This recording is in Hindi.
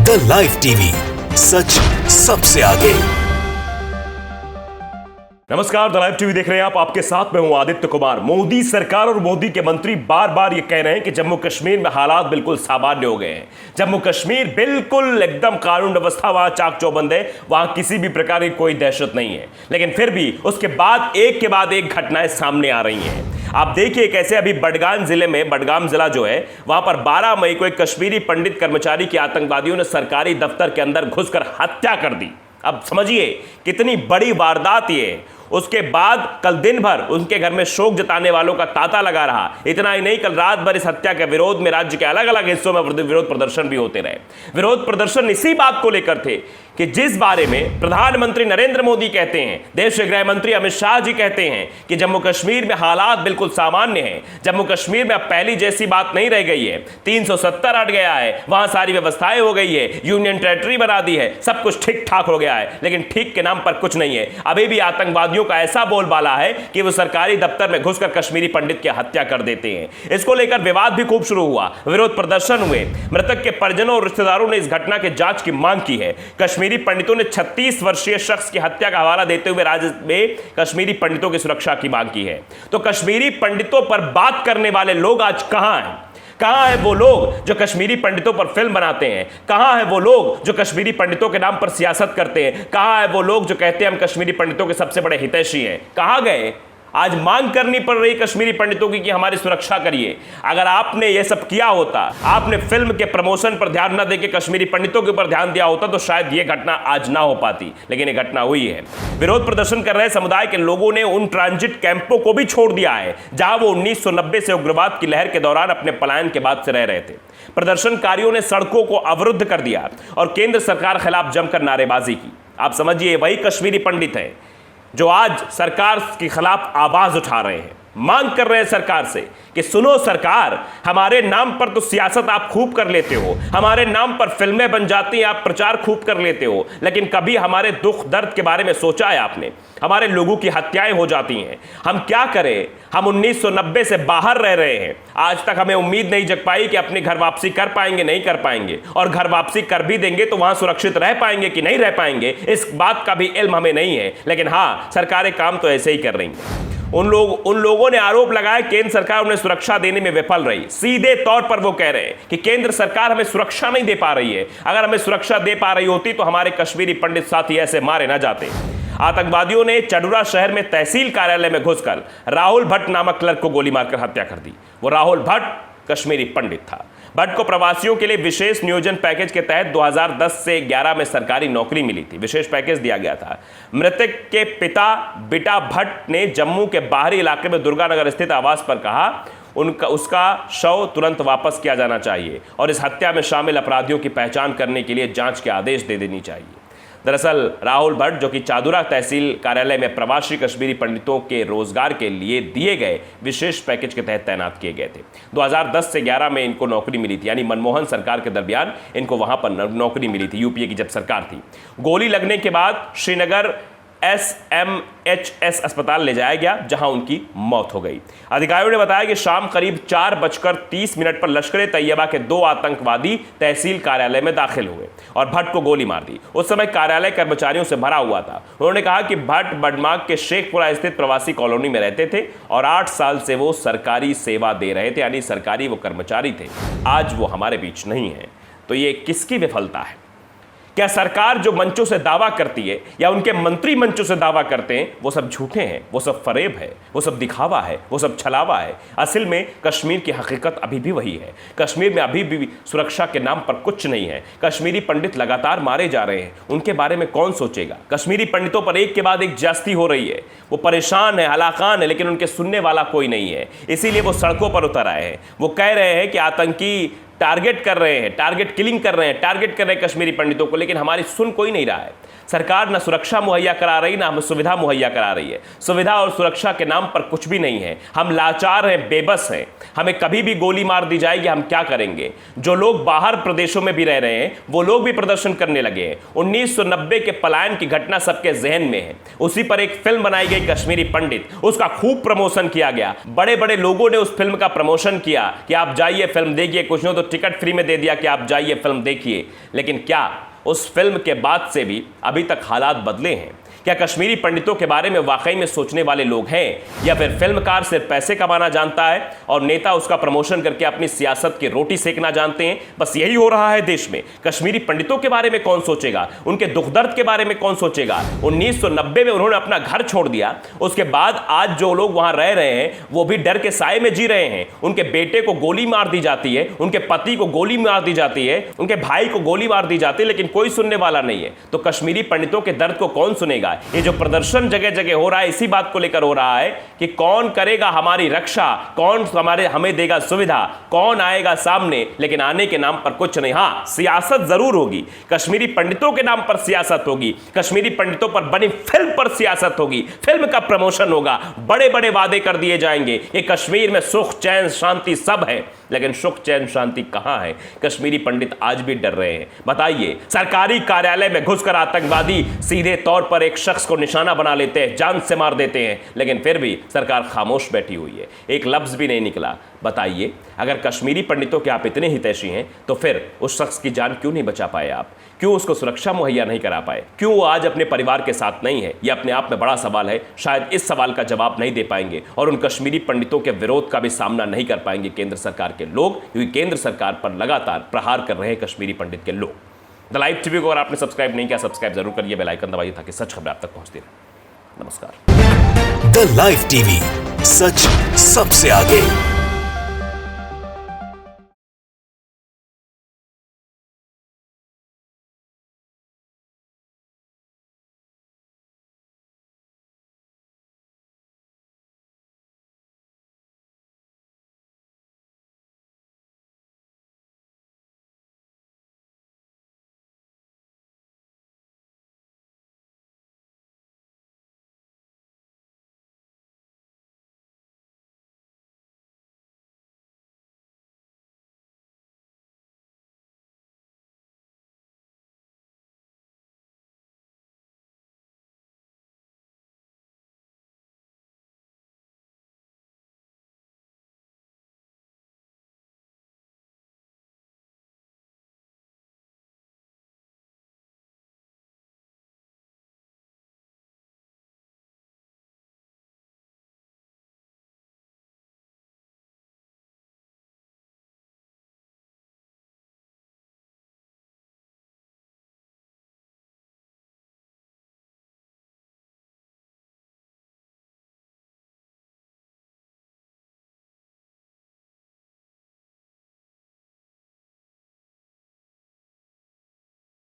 द लाइव टीवी, सच सबसे आगे। नमस्कार, द लाइव टीवी देख रहे हैं आप। आपके साथ में हूं आदित्य कुमार। मोदी सरकार और मोदी के मंत्री बार बार ये कह रहे हैं कि जम्मू कश्मीर में हालात बिल्कुल सामान्य हो गए हैं। जम्मू कश्मीर बिल्कुल एकदम कानून व्यवस्था वहां चाक चौबंद है, वहां किसी भी प्रकार की कोई दहशत नहीं है। लेकिन फिर भी उसके बाद एक घटनाएं सामने आ रही हैं। आप देखिए कैसे अभी बडगाम जिले में, बडगाम जिला जो है, वहां पर 12 मई को एक कश्मीरी पंडित कर्मचारी की आतंकवादियों ने सरकारी दफ्तर के अंदर घुसकर हत्या कर दी। अब समझिए कितनी बड़ी वारदात ये है। उसके बाद कल दिन भर उनके घर में शोक जताने वालों का तांता लगा रहा। इतना ही नहीं, कल रात भर इस हत्या के विरोध में राज्य के अलग अलग हिस्सों में विरोध प्रदर्शन भी होते रहे। विरोध प्रदर्शन इसी बात को लेकर थे कि जिस बारे में प्रधानमंत्री नरेंद्र मोदी कहते हैं, देश के गृह मंत्री अमित शाह जी कहते हैं कि जम्मू कश्मीर में हालात बिल्कुल सामान्य हैं। जम्मू कश्मीर में अब पहली जैसी बात नहीं रह गई है। 370 हट गया है, वहां सारी व्यवस्थाएं हो गई है, यूनियन टेरिटरी बना दी है, सब कुछ ठीक ठाक हो गया है। लेकिन ठीक के नाम पर कुछ नहीं है। अभी भी आतंकवादियों का ऐसा बोलबाला है कि वो सरकारी दफ्तर में घुसकर कश्मीरी पंडित की हत्या कर देते हैं। इसको लेकर विवाद भी खूब शुरू हुआ, विरोध प्रदर्शन हुए। मृतक के परिजनों और रिश्तेदारों ने इस घटना के जांच की मांग की है। कश्मीरी पंडितों ने 36 वर्षीय शख्स की हत्या का हवाला देते हुए राज्य में कश्मीरी पंडितों की सुरक्षा की मांग की है। तो कश्मीरी पंडितों पर बात करने वाले लोग आज कहां हैं? कहां है वो लोग जो कश्मीरी पंडितों पर फिल्म बनाते हैं? कहां है वो लोग जो कश्मीरी पंडितों के नाम पर सियासत करते हैं? कहां है वो लोग जो कहते हैं हम कश्मीरी पंडितों के सबसे बड़े हितैषी हैं? कहां गए? आज मांग करनी पड़ रही कश्मीरी पंडितों की कि हमारी सुरक्षा करिए। अगर आपने ये सब किया होता, आपने फिल्म के प्रमोशन पर ध्यान न देकर कश्मीरी पंडितों के ऊपर ध्यान दिया होता, तो शायद ये घटना आज ना हो पाती। लेकिन ये घटना हुई है। विरोध प्रदर्शन कर रहे समुदाय के लोगों ने उन ट्रांजिट कैंपों को भी छोड़ दिया है जहां वो 1990 से उग्रवाद की लहर के दौरान अपने पलायन के बाद से रह रहे थे। प्रदर्शनकारियों ने सड़कों को अवरुद्ध कर दिया और केंद्र सरकार खिलाफ जमकर नारेबाजी की। आप समझिए वही कश्मीरी पंडित है जो आज सरकार के खिलाफ आवाज उठा रहे हैं, मांग कर रहे हैं सरकार से कि सुनो सरकार, हमारे नाम पर तो सियासत आप खूब कर लेते हो, हमारे नाम पर फिल्में बन जाती हैं, आप प्रचार खूब कर लेते हो, लेकिन कभी हमारे दुख दर्द के बारे में सोचा है आपने? हमारे लोगों की हत्याएं हो जाती हैं, हम क्या करें? हम 1990 से बाहर रह रहे हैं। आज तक हमें उम्मीद नहीं जग पाई कि अपनी घर वापसी कर पाएंगे, नहीं कर पाएंगे, और घर वापसी कर भी देंगे तो वहां सुरक्षित रह पाएंगे कि नहीं रह पाएंगे, इस बात का भी इल्म हमें नहीं है। लेकिन हाँ, सरकारें काम तो ऐसे ही कर रही हैं। उन लोगों ने आरोप लगाया केंद्र सरकार उन्हें सुरक्षा देने में विफल रही। सीधे तौर पर वो कह रहे हैं कि केंद्र सरकार हमें सुरक्षा नहीं दे पा रही है। अगर हमें सुरक्षा दे पा रही होती तो हमारे कश्मीरी पंडित साथी ऐसे मारे ना जाते। आतंकवादियों ने चडुरा शहर में तहसील कार्यालय में घुसकर राहुल भट्ट नामक क्लर्क को गोली मारकर हत्या कर दी। वो राहुल भट्ट कश्मीरी पंडित था। भट्ट को प्रवासियों के लिए विशेष नियोजन पैकेज के तहत 2010 से 11 में सरकारी नौकरी मिली थी, विशेष पैकेज दिया गया था। मृतक के पिता बिटा भट्ट ने जम्मू के बाहरी इलाके में दुर्गानगर स्थित आवास पर कहा उसका शव तुरंत वापस किया जाना चाहिए और इस हत्या में शामिल अपराधियों की पहचान करने के लिए जांच के आदेश दे देनी चाहिए। दरअसल राहुल भट्ट, जो कि चादुरा तहसील कार्यालय में प्रवासी कश्मीरी पंडितों के रोजगार के लिए दिए गए विशेष पैकेज के तहत तैनात किए गए थे। 2010 से 11 में इनको नौकरी मिली थी, यानी मनमोहन सरकार के दरमियान इनको वहां पर नौकरी मिली थी, यूपीए की जब सरकार थी। गोली लगने के बाद श्रीनगर SMHS अस्पताल ले जाया गया, जहां उनकी मौत हो गई। अधिकारियों ने बताया कि शाम करीब 4:30 पर लश्कर ए तैयबा के 2 आतंकवादी तहसील कार्यालय में दाखिल हुए और भट्ट को गोली मार दी। उस समय कार्यालय कर्मचारियों से भरा हुआ था। उन्होंने कहा कि भट्ट बडमाग के शेखपुरा स्थित प्रवासी कॉलोनी में रहते थे और 8 साल से वो सरकारी सेवा दे रहे थे, यानी सरकारी वो कर्मचारी थे। आज वो हमारे बीच नहीं है। तो ये किसकी विफलता है? क्या सरकार जो मंचों से दावा करती है या उनके मंत्री मंचों से दावा करते हैं वो सब झूठे हैं, वो सब फरेब है, वो सब दिखावा है, वो सब छलावा है? असल में कश्मीर की हकीकत अभी भी वही है। कश्मीर में अभी भी सुरक्षा के नाम पर कुछ नहीं है। कश्मीरी पंडित लगातार मारे जा रहे हैं, उनके बारे में कौन सोचेगा? कश्मीरी पंडितों पर एक के बाद एक ज्यादती हो रही है। वो परेशान है, हलाकान है, लेकिन उनके सुनने वाला कोई नहीं है। इसीलिए वो सड़कों पर उतर आए हैं। वो कह रहे हैं कि आतंकी टारगेट कर रहे हैं, टारगेट किलिंग कर रहे हैं, टारगेट कर रहे हैं कश्मीरी पंडितों को, लेकिन हमारी सुन कोई नहीं रहा है। सरकार न सुरक्षा मुहैया करा रही, ना हमें सुविधा मुहैया करा रही है। सुविधा और सुरक्षा के नाम पर कुछ भी नहीं है। हम लाचार हैं, बेबस हैं। हमें कभी भी गोली मार दी जाएगी, हम क्या करेंगे? जो लोग बाहर प्रदेशों में भी रह रहे हैं वो लोग भी प्रदर्शन करने लगे हैं। 1990 के पलायन की घटना सबके जहन में है। उसी पर एक फिल्म बनाई गई कश्मीरी पंडित, उसका खूब प्रमोशन किया गया। बड़े बड़े लोगों ने उस फिल्म का प्रमोशन किया कि आप जाइए फिल्म देखिए, कुछ नहीं तो टिकट फ्री में दे दिया कि आप जाइए फिल्म देखिए, लेकिन क्या उस फिल्म के बाद से भी अभी तक हालात बदले हैं? क्या कश्मीरी पंडितों के बारे में वाकई में सोचने वाले लोग हैं, या फिर फिल्मकार सिर्फ पैसे कमाना जानता है और नेता उसका प्रमोशन करके अपनी सियासत की रोटी सेकना जानते हैं? बस यही हो रहा है देश में। कश्मीरी पंडितों के बारे में कौन सोचेगा? उनके दुख दर्द के बारे में कौन सोचेगा? 1990 में उन्होंने अपना घर छोड़ दिया, उसके बाद आज जो लोग वहां रह रहे हैं वो भी डर के साए में जी रहे हैं। उनके बेटे को गोली मार दी जाती है, उनके पति को गोली मार दी जाती है, उनके भाई को गोली मार दी जाती है, लेकिन कोई सुनने वाला नहीं है। तो कश्मीरी पंडितों के दर्द को कौन सुनेगा? ये जो प्रदर्शन जगह जगह हो रहा है इसी बात को लेकर हो रहा है कि कौन करेगा हमारी रक्षा, कौन हमें देगा सुविधा, कौन आएगा सामने, लेकिन आने के नाम पर कुछ नहीं। हां, सियासत जरूर होगी, कश्मीरी पंडितों के नाम पर सियासत होगी, कश्मीरी पंडितों पर बनी फिल्म पर सियासत होगी, फिल्म का प्रमोशन होगा, बड़े बड़े वादे कर दिए जाएंगे कि कश्मीर में सुख चैन शांति सब है, लेकिन सुख चैन शांति कहां है? कश्मीरी पंडित आज भी डर रहे हैं। बताइए, सरकारी कार्यालय में घुसकर आतंकवादी सीधे तौर पर एक शख्स को निशाना बना लेते हैं, जान से मार देते हैं, लेकिन फिर भी सरकार खामोश बैठी हुई है, एक लफ्ज भी नहीं निकला। बताइए, अगर कश्मीरी पंडितों के आप इतने हितैषी हैं तो फिर उस शख्स की जान क्यों नहीं बचा पाए आप? क्यों उसको सुरक्षा मुहैया नहीं करा पाए? क्यों वो आज अपने परिवार के साथ नहीं है? यह अपने आप में बड़ा सवाल है। शायद इस सवाल का जवाब नहीं दे पाएंगे और उन कश्मीरी पंडितों के विरोध का भी सामना नहीं कर पाएंगे केंद्र सरकार के लोग, क्योंकि केंद्र सरकार पर लगातार प्रहार कर रहे हैं कश्मीरी पंडित के लोग। द लाइव टीवी को अगर आपने सब्सक्राइब नहीं किया, सब्सक्राइब जरूर करिए, बेल आइकन दबाइए ताकि सच खबर आप तक पहुंचती रहे। नमस्कार। द लाइव टीवी, सच सबसे आगे।